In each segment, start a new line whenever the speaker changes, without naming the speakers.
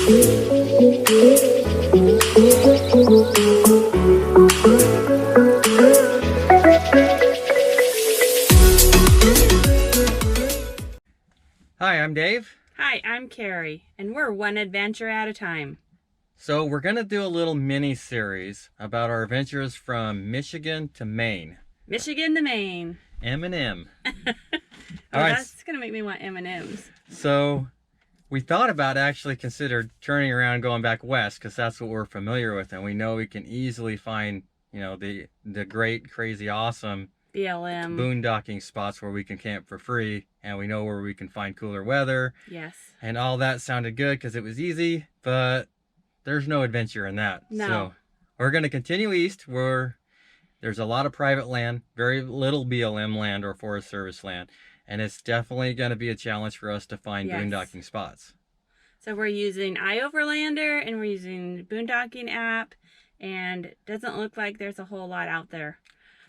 Hi, I'm Dave.
Hi, I'm Carrie, and we're one adventure at a time.
So we're going to do a little mini-series about our adventures from Michigan to Maine.
Michigan to Maine.
M&M.
Oh,
All right.
That's going to make me want M&Ms.
So we thought about actually considered turning around and going back west because that's what we're familiar with, and we know we can easily find, you know, the great, crazy, awesome
BLM.
boondocking spots where we can camp for free, and we know where we can find cooler weather.
Yes.
And all that sounded good because it was easy, but there's no adventure in that.
No.
So we're going to continue east where there's a lot of private land, very little BLM land or Forest Service land. And it's definitely going to be a challenge for us to find boondocking spots.
So we're using iOverlander and we're using the Boondocking app, and it doesn't look like there's a whole lot out there.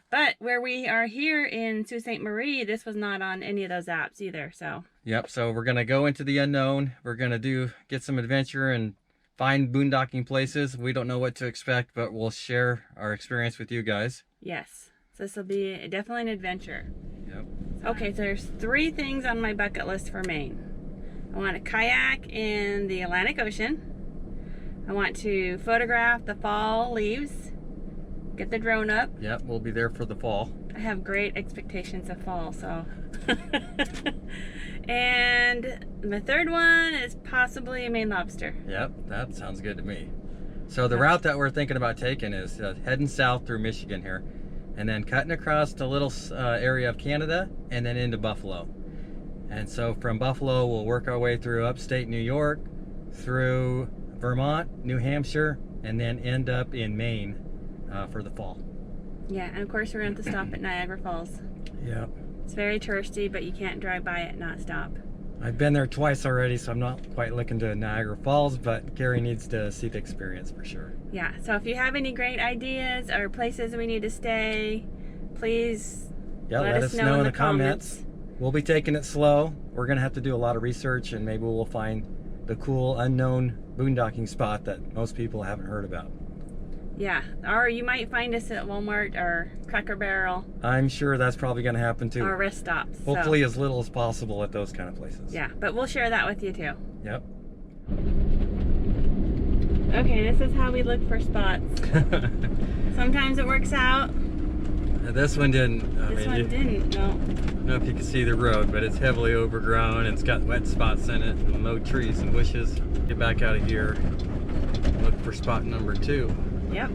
But where we are here in Sault Ste. Marie, this was not on any of those apps either. So.
Yep. So we're going to go into the unknown. We're going to get some adventure and find boondocking places. We don't know what to expect, but we'll share our experience with you guys.
Yes. So this will be definitely an adventure.
Yep.
Okay, so there's 3 things on my bucket list for Maine. I want a kayak in the Atlantic Ocean. I want to photograph the fall leaves. Get the drone up.
Yep, we'll be there for the fall.
I have great expectations of fall, so. And the 3rd one is possibly a Maine lobster.
Yep, that sounds good to me. So the route that we're thinking about taking is heading south through Michigan here, and then cutting across the little area of Canada and then into Buffalo. And so from Buffalo, we'll work our way through upstate New York, through Vermont, New Hampshire, and then end up in Maine for the fall.
Yeah, and of course we're going to have to stop at Niagara Falls.
Yep.
It's very touristy, but you can't drive by it and not stop.
I've been there twice already, so I'm not quite looking to Niagara Falls, but Gary needs to see the experience for sure.
Yeah, so if you have any great ideas or places we need to stay, please let us know in the comments.
We'll be taking it slow. We're going to have to do a lot of research, and maybe we'll find the cool unknown boondocking spot that most people haven't heard about.
Yeah, or you might find us at Walmart or Cracker Barrel.
I'm sure that's probably going to happen too.
Or rest stops.
Hopefully as little as possible at those kind of places.
Yeah, but we'll share that with you too.
Yep.
Okay, this is how we look for spots. Sometimes it works out.
This one didn't.
This one didn't, no.
I don't know if you can see the road, but it's heavily overgrown and it's got wet spots in it and low trees and bushes. Get back out of here. Look for spot number 2.
Yep.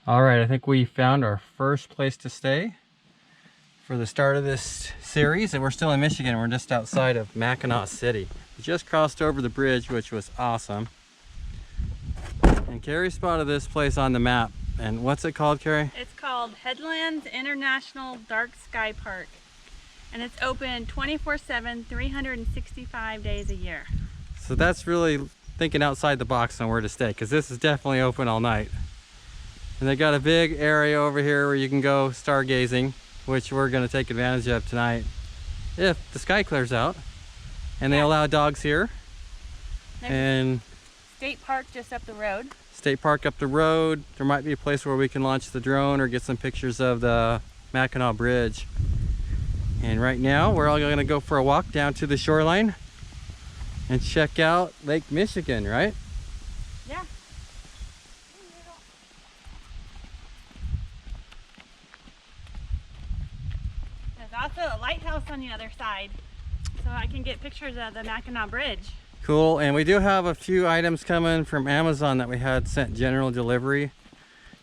All right, I think we found our first place to stay for the start of this series, and we're still in Michigan. We're just outside of Mackinaw City. We just crossed over the bridge, which was awesome. And Carrie spotted this place on the map. And what's it called, Carrie?
It's called Headlands International Dark Sky Park. And it's open 24/7, 365 days a year.
So that's really thinking outside the box on where to stay, because this is definitely open all night. And they got a big area over here where you can go stargazing, which we're going to take advantage of tonight if the sky clears out. And they allow dogs here. And
state park just up the road.
State park up the road. There might be a place where we can launch the drone or get some pictures of the Mackinac Bridge. And right now we're all going to go for a walk down to the shoreline and check out Lake Michigan, right?
Yeah. There's also a lighthouse on the other side, so I can get pictures of the Mackinac Bridge.
Cool, and we do have a few items coming from Amazon that we had sent general delivery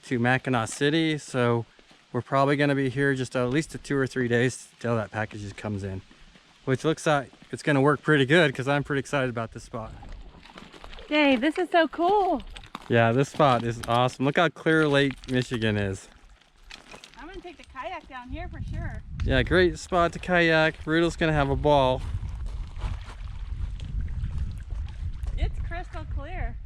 to Mackinaw City, so we're probably going to be here just at least 2 or 3 days till that package comes in, which looks like it's going to work pretty good because I'm pretty excited about this spot.
Dave, this is so cool.
Yeah, this spot is awesome. Look how clear Lake Michigan is.
I'm going to take the kayak down here for sure.
Yeah, great spot to kayak. Rudolph's gonna have a ball.
It's crystal clear.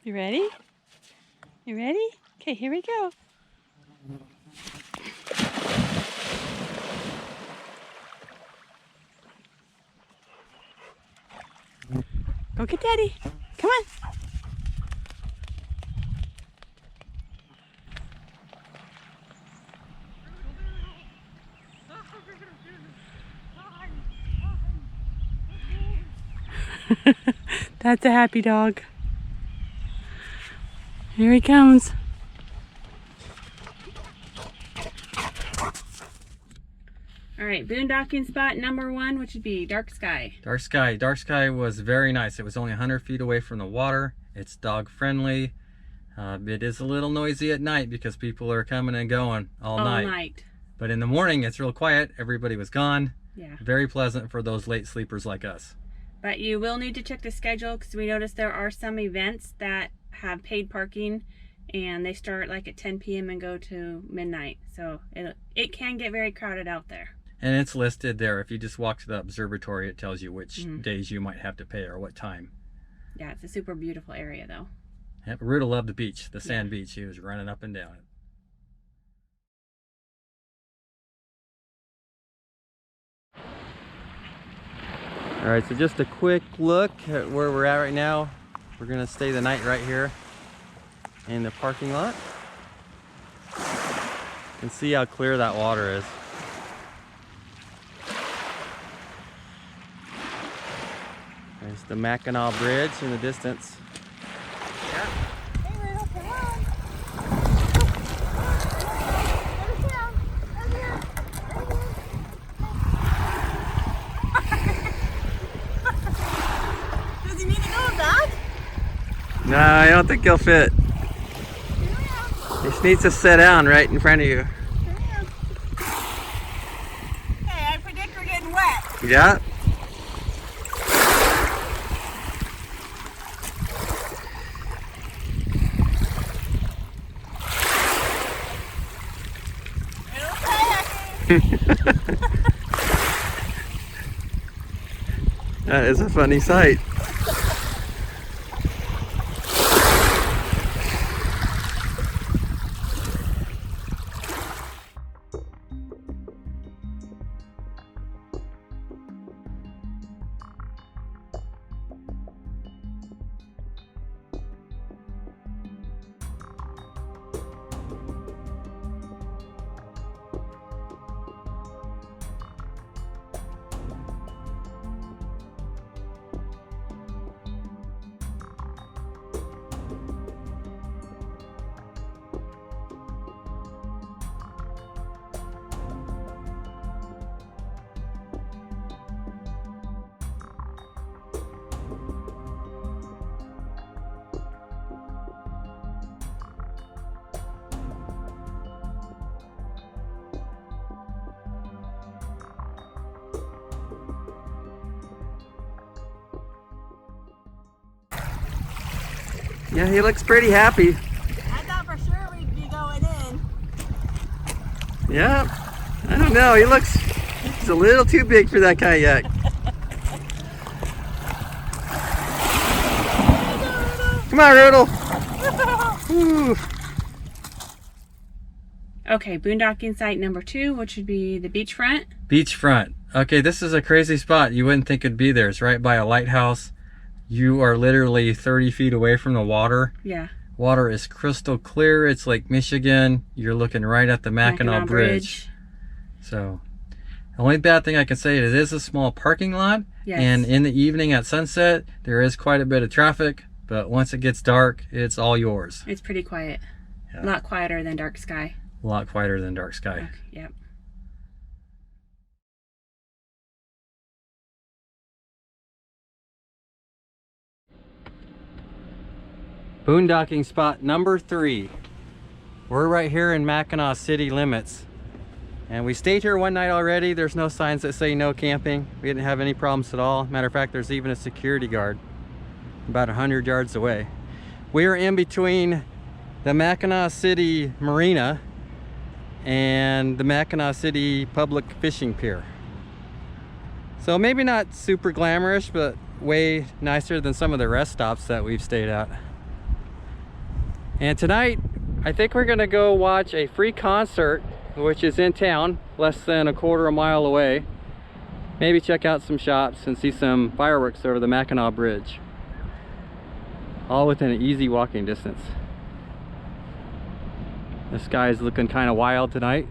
You ready? You ready? Okay, here we go. Go get Daddy. Come on. That's a happy dog. Here he comes. All right, boondocking spot number 1, which would be dark sky.
Dark sky. Dark sky was very nice. It was only 100 feet away from the water. It's dog friendly. It is a little noisy at night because people are coming and going all night. But in the morning, it's real quiet. Everybody was gone.
Yeah.
Very pleasant for those late sleepers like us.
But you will need to check the schedule because we noticed there are some events that have paid parking and they start like at 10 p.m. and go to midnight. So it can get very crowded out there.
And it's listed there. If you just walk to the observatory, it tells you which days you might have to pay or what time.
Yeah, it's a super beautiful area though.
Yeah, Ruda loved the beach, the sand beach. He was running up and down it. All right, so just a quick look at where we're at right now. We're gonna stay the night right here in the parking lot. And see how clear that water is. There's the Mackinaw Bridge in the distance.
Hey, Rudolph, come on. Let us down. Right here. Right here. Does he need to go back?
No, I don't think he'll fit. He just needs to sit down right in front of you.
Hey, I predict we're getting wet.
Yeah. That is a funny sight. Yeah, he looks pretty happy.
I thought for sure we'd be going in.
Yeah, I don't know. He's a little too big for that kayak. Come on, Rudolph. Woo.
Okay, boondocking site number 2, which would be the beachfront.
Beachfront. Okay, this is a crazy spot. You wouldn't think it'd be there. It's right by a lighthouse. You are literally 30 feet away from the water.
Yeah.
Water is crystal clear. It's Lake Michigan. You're looking right at the Mackinac Bridge. So, the only bad thing I can say is it is a small parking lot.
Yes.
And in the evening at sunset, there is quite a bit of traffic. But once it gets dark, it's all yours.
It's pretty quiet.
Yeah.
A lot quieter than dark sky.
A lot quieter than dark sky.
Okay, yep.
Boondocking spot number 3. We're right here in Mackinaw City limits. And we stayed here one night already. There's no signs that say no camping. We didn't have any problems at all. Matter of fact, there's even a security guard about 100 yards away. We are in between the Mackinaw City Marina and the Mackinaw City Public Fishing Pier. So maybe not super glamorous, but way nicer than some of the rest stops that we've stayed at. And tonight, I think we're gonna go watch a free concert, which is in town, less than a quarter of a mile away. Maybe check out some shops and see some fireworks over the Mackinac Bridge. All within an easy walking distance. The sky is looking kind of wild tonight.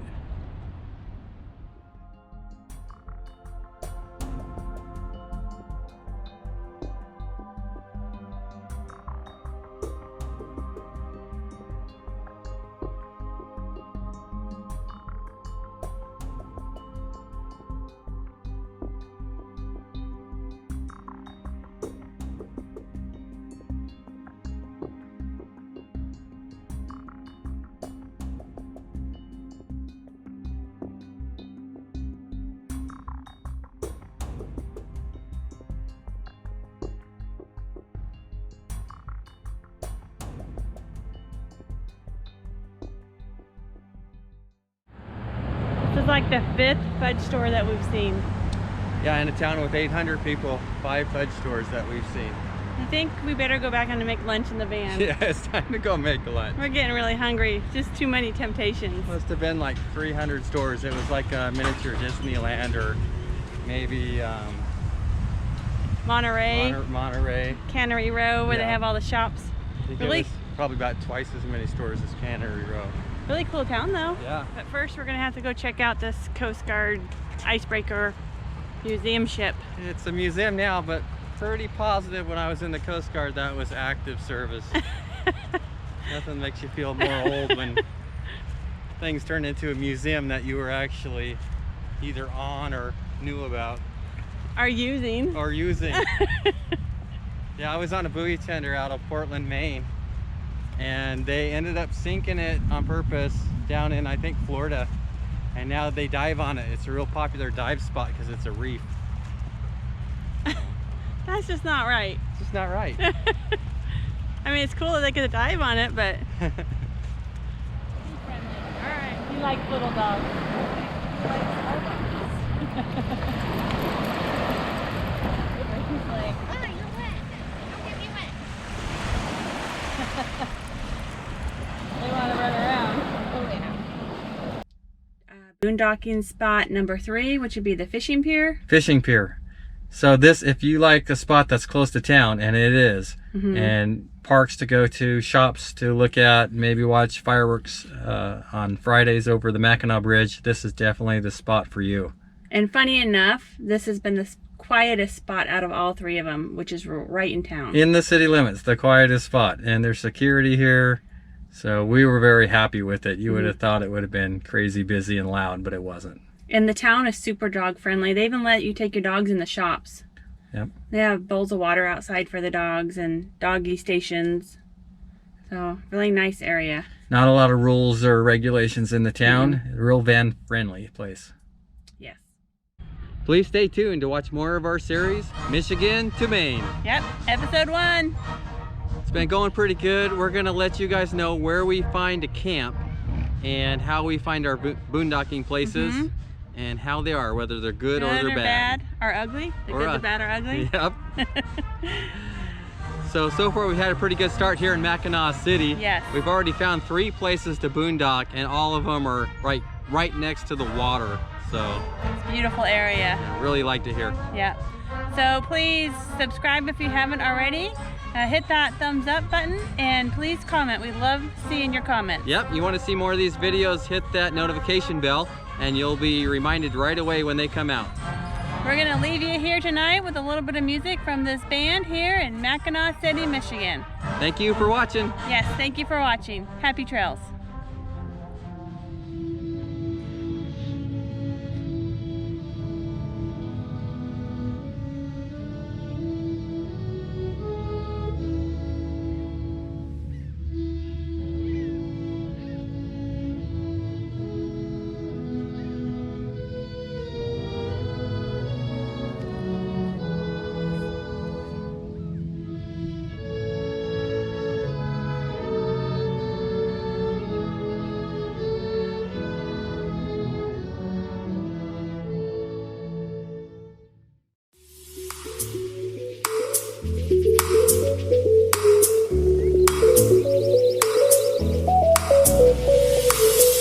This is like the 5th fudge store that we've seen.
Yeah, in a town with 800 people, 5 fudge stores that we've seen.
I think we better go back on to make lunch in the van.
Yeah, it's time to go make lunch.
We're getting really hungry. Just too many temptations.
Must have been like 300 stores. It was like a miniature Disneyland, or maybe
Monterey,
Monterey.
Cannery Row, where they
Yeah.
have all the shops.
I think
Really?
it was probably about twice as many stores as Cannery Row.
Really cool town though.
Yeah.
But first we're gonna have to go check out this Coast Guard icebreaker museum ship.
It's a museum now, but pretty positive when I was in the Coast Guard that was active service. Nothing makes you feel more old when things turn into a museum that you were actually either on or knew about
Are using.
or using. Yeah, I was on a buoy tender out of Portland, Maine, and they ended up sinking it on purpose down in, I think, Florida, and now they dive on it. It's a real popular dive spot because it's a reef.
That's just not right.
It's just not right.
I mean, it's cool that they could dive on it, but. Alright, he likes little dogs. He likes all dogs. He's like,
Oh, you're wet. Don't get me wet.
they want to run around.
Oh, yeah.
Boondocking spot number 3, which would be the fishing pier.
Fishing pier. So this, if you like a spot that's close to town, and it is, and parks to go to, shops to look at, maybe watch fireworks on Fridays over the Mackinac Bridge, this is definitely the spot for you.
And funny enough, this has been the quietest spot out of all 3 of them, which is right in town.
In the city limits, the quietest spot, and there's security here, so we were very happy with it. You would have thought it would have been crazy busy and loud, but it wasn't.
And the town is super dog friendly. They even let you take your dogs in the shops.
Yep.
They have bowls of water outside for the dogs and doggy stations. So, really nice area.
Not a lot of rules or regulations in the town. Real van friendly place.
Yes.
Please stay tuned to watch more of our series, Michigan to Maine.
Yep, episode 1.
It's been going pretty good. We're gonna let you guys know where we find a camp and how we find our boondocking places and how they are, whether they're good or they're bad.
Or ugly. The
Or
good, the bad, or ugly.
Yep. So far we've had a pretty good start here in Mackinaw City.
Yes.
We've already found 3 places to boondock, and all of them are right next to the water. So
It's a beautiful area.
I really liked it here.
Yeah. So please subscribe if you haven't already. Hit that thumbs up button and please comment. We love seeing your comments.
Yep, you want to see more of these videos, hit that notification bell and you'll be reminded right away when they come out.
We're gonna leave you here tonight with a little bit of music from this band here in Mackinaw City, Michigan.
Thank you for watching.
Yes, thank you for watching. Happy trails.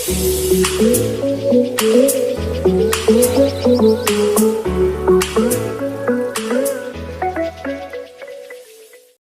Thank you.